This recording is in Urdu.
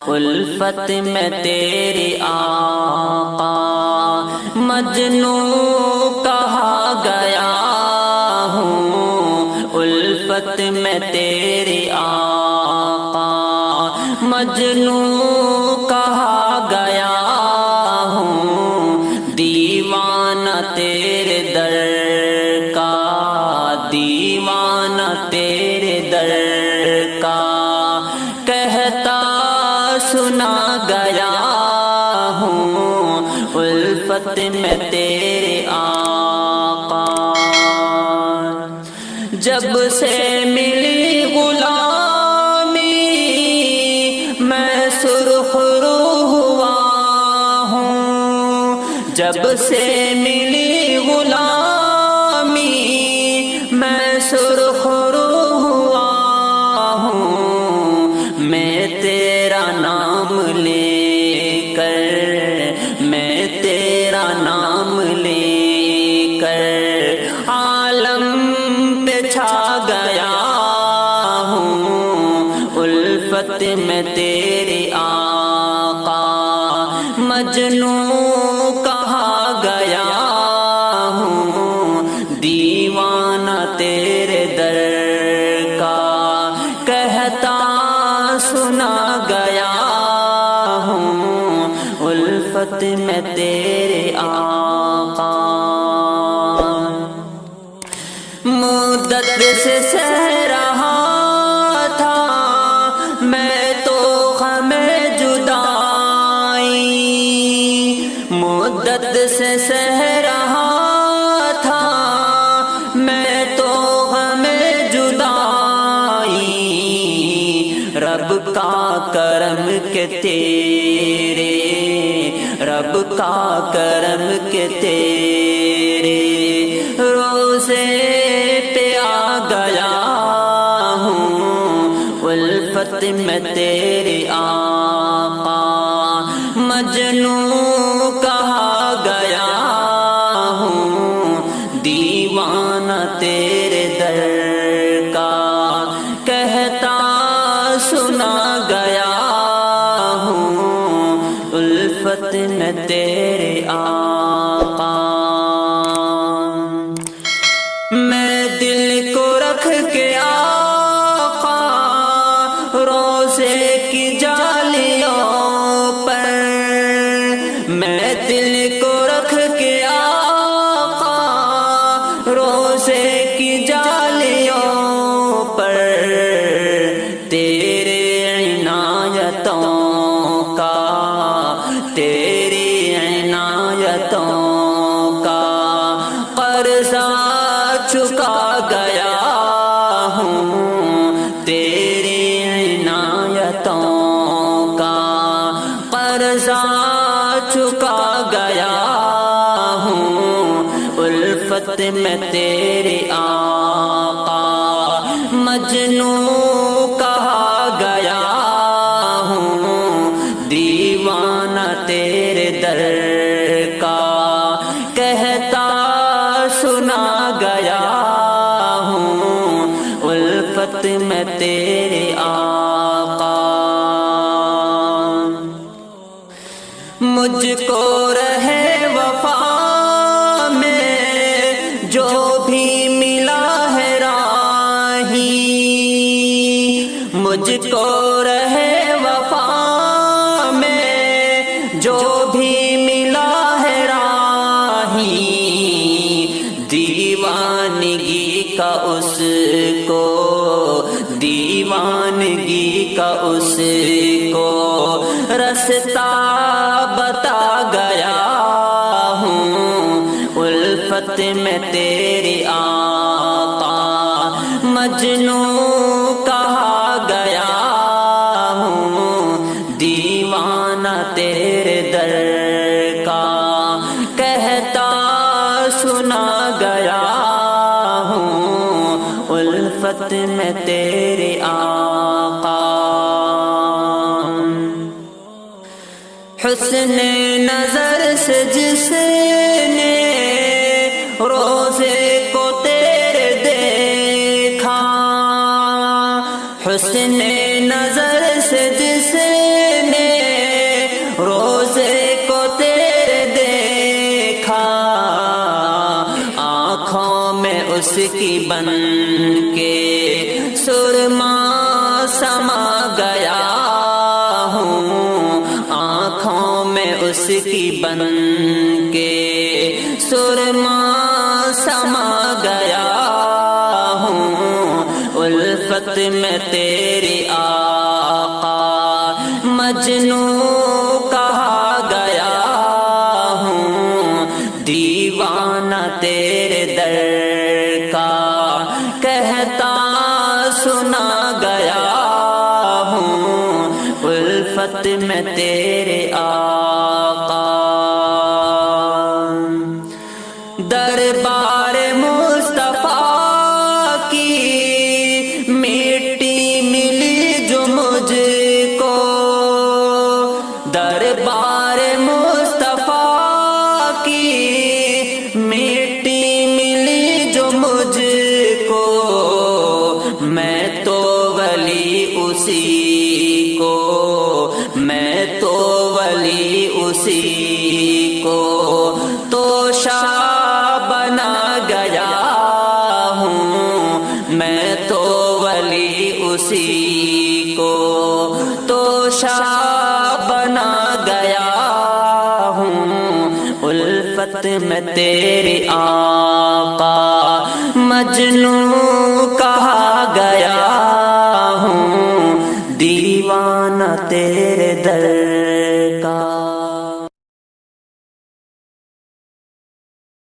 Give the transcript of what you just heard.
الفت میں تیرے آقا مجنوں کہا گیا ہوں، الفت میں تیرے آقا مجنوں کہا گیا ہوں، دیوانہ تیرے در کا، دیوانہ تیرے در کا کہتا سنا گیا ہوں، الفت میں تیرے آقا۔ جب سے ملی غلامی میں سرخ رو ہوا ہوں، جب سے ملی غلامی میں سرخ رو ہوا ہوں، میں تیرا نام لے کر، میں تیرا نام لے کر عالم پہ چھا گیا ہوں، الفت میں تیرے آقا مجنوں کہا گیا ہوں، دیوانہ تیرے در کا کہتا سنا گیا ہوں، الفت میں تیرے آقا۔ مدت سے سہ رہا تھا میں تو غم جدائی، مدت سے سہ رہا تھا میں تو غم جدائی، رب کا کرم کے تیرے، رب کا کرم کے تیرے روزے پہ آ گیا ہوں، الفت میں تیرے آقا مجنوں کہا گیا ہوں، دیوانہ تیرے در کا کہتا سنا گیا ہوں، الفت میں تیرے آقا۔ میں دل کو رکھ کے آقا روزے کی جالیوں پر، میں دل کو رکھ کے آقا روزے کی جالیوں پر، تیرے عنایتوں کا، تیری عنایتوں کا قرضہ چکا گیا ہوں، تیری عنایتوں کا قرضہ چکا گیا ہوں، الفت میں تیرے آقا مجنوں کہا گیا ہوں، دیوانہ تیرے در کا کہتا سنا گیا ہوں، الفت میں تیرے آقا۔ مجھ کو رہے وفا میں جو بھی ملا ہے راہی، مجھ کو رہے وفا میں جو بھی ملا ہے راہی، دیوانگی کا اس کو، دیوانگی کا اس کو رستہ بتا گیا ہوں، الفت میں تیرے آقا مجنوں کہا گیا ہوں، دیوانہ تیرے در کا کہتا سنا گیا ہوں، الفت میں تیرے آقا۔ حسن نظر سے جس نے روزے کو تیرے دیکھا، حسن نظر سے جس نے کی بن کے سرما سما گیا ہوں، آنکھوں میں اس کی بن کے سرما سما گیا ہوں، الفت میں تیری آقا مجنوں کہا گیا ہوں، دیوانہ تیرے در کا کہتا سنا گیا ہوں، الفت میں تیرے آقا۔ دربار مصطفیٰ کی مٹی ملی جو مجھ کو، دربار مصطفیٰ کی مٹی ملی جو مجھ کو، میں تو ولی اسی کو، میں تو ولی اسی کو توشا بنا گیا ہوں، میں تو ولی اسی کو توشا بنا گیا ہوں، الفت میں تیرے آقا مجنوں کہا گیا ہوں، دیوانہ تیرے